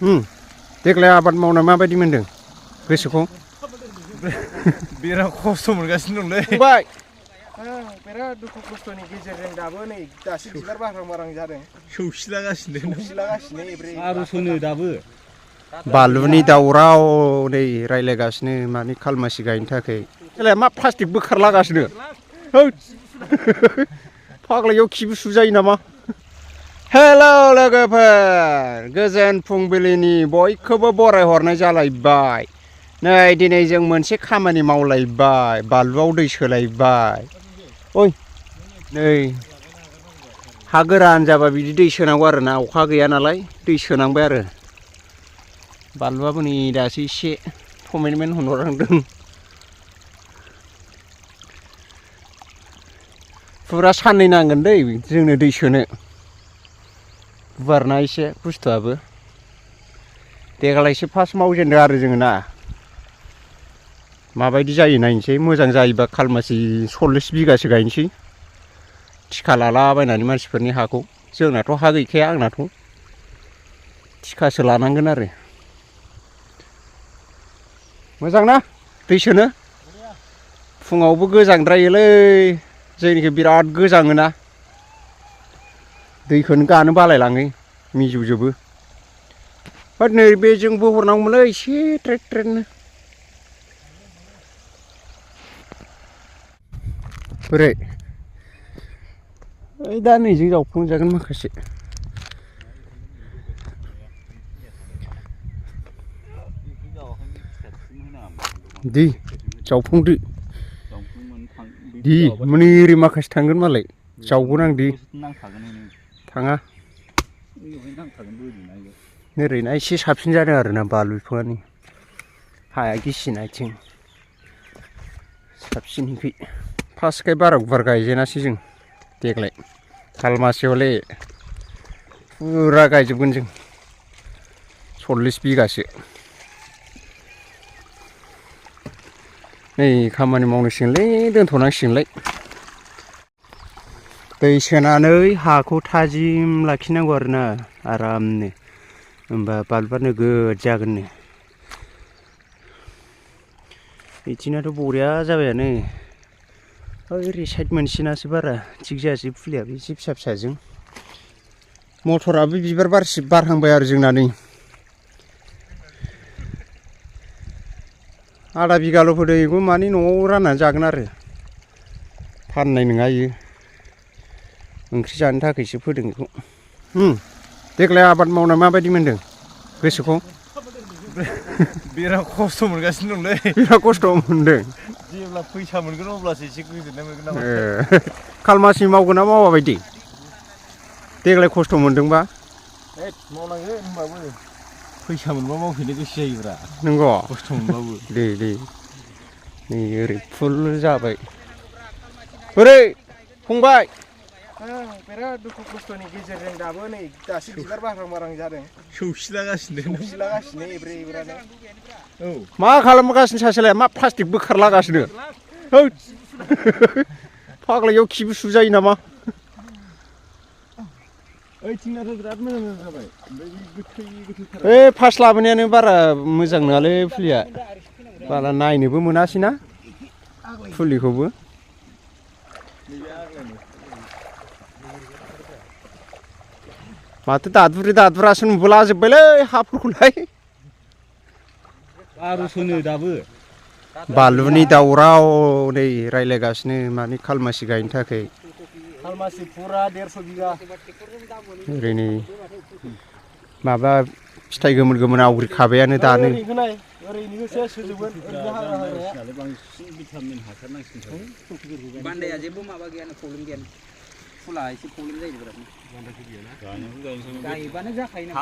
देग्लाय आबाद मावना माबायदि मोनदों गोसोखौ बिराद खस्थ' मोनगासिनो दंलै फंबाय बिराद दुखु खस्थ'नि गेजेरजों दाबो नै दासो बिबार बारहां जादों सौसिलागासिनो आर'सनो दाबो बानलुनि दावराव नै रायलायगासिनो माने खालमासि गायनो थाखाय देलाय मा प्लास्टिक बोखारलागासिनो फाग्लायाव खिबु सुजायो नामा हेलौ लोगोफोर गोजोन फुंबिलिनि बयखौबो बरायहरनाय जालायबाय नै दिनै जों मोनसे खामानि मावलायबाय बानलुआव दै सोलायबाय ओइ नै हा गोरान जाबा बिदि दै सोनांगौ आरो ना अखा गैया नालाय दै सोनांबाय आरो बानलुआबो नै दासो एसे टमेन्टमेन्ट होनहरहांदों फुरा साननै नांगोन दै जोंनो दै सोनो गुवारना एसे बुस्थुआबो देग्लायसो फार्स्ट मावजेनदों आरो जोङो ना माबायदि जायो नायनोसै मोजां जायोबा खालमासि 40 बिगासो गायनोसै थिखा लालाबायनानै मानसिफोरनि हाखौ जोंनाथ' हा गैखाया आंनाथ' थिखासो लानांगोन आरो मोजां ना दै सोनो फुङावबो गोजांद्रायोलै जोंनिखौ बिराद गोजाङोना दैखौनो गानो बालायलाङो मिजौजोबो बाट नैबे जोंबो हरनांगौमोनलै एसे ट्रेक्टरनो बोरै ओइ दा नैजों जावफ्लंजागोन माखासे दि जावफ्लंदो दि माने ओरै माखासे थांगोन मालाय जावगोन आं दि थाङा ओरैना एसे साबसिन जादों आरोना बानलु बिफांआनो हाया गिसिनायथिं साबसिननिखै फार्स्टखाय बारा गुवार गायजेनासै जों देग्लाय खालमासि हले फुरा गायजोबगोन जों 40 बिगासो नै खामानि मावनांसिगोनलै दोनथ'नांसिगोनलाय दै सोनानै हाखौ थाजिम लाखिनांगौ आरोना आरामनो होमबा बानलुआ नोगोद जागोननो बिदिनाथ' बरिया जाबायानो ओरै साइड मोनसेनासो बारा थिग जायासै फुलियाबो एसे फिसा फिसाजों मटराबो बिबार बारहांबाय आरो जोंना नै आधा बिगाल' फोदों बेखौ माने न'आव राननानै जागोन आरो फाननाय नङा इयो ओंख्रि जानो थाखायसो फोदों बेखौ देग्लाय आबाद मावना माबायदि मोनदों गोसोखौ बिराद खस्थ' मोनगासिनो दंलै बिराद खस्थ' मोनदों जेब्ला फैसा मोनगोन अब्लासो एसे गोजोननाय मोनगोन नामा खालमासि मावगोन ना मावा बायदि देग्लाय खस्थ' मोनदोंबा मावनांगोन होनबाबो फैसा मोनबा मावफैनो गोसो जायोब्रा नंगौ खस्थ' मोनबाबो दे नै ओरै फुल जाबाय बोरै फंबाय बिराद दुखु खस्थ'नि गेजेरजों दाबो नै दासो बिबार बारहां जादों सौसिलागासिनो एब्रेनो औ मा खालामगासिनो सासेलाय मा प्लास्टिक बोखारलागासिनो फाग्लायाव खिबु सुजायो नामा ओइथिंनाथ' बिराद मोजां जाबाय ओमफ्राय गोथै बे फार्स्ट लाबोनायानो बारा मोजां नङालै फुलिया बारा नायनोबो मोनासैना फुलिखौबो माथो दादुरासो नुबोला जोब्बायलै हाफोरखौलाय आर'सनो दाबो बानलुनि दावराव नै रायलायगासिनो माने खालमासि गायनो थाखाय खालमासि फुरा 150 बिगा ओरैनो माबा फिथाइ गोमोन आवग्रिखाबायानो दानो ओरैनोसो सोजोबगोन बांसिन भिटामिन हासार नांसिगोन बान्दाया जेबो माबा गैयानो प्रब्लेम गैयानो फुला एसे प्रब्लेम जायो बिरादनो गायोबानो जाखायो ना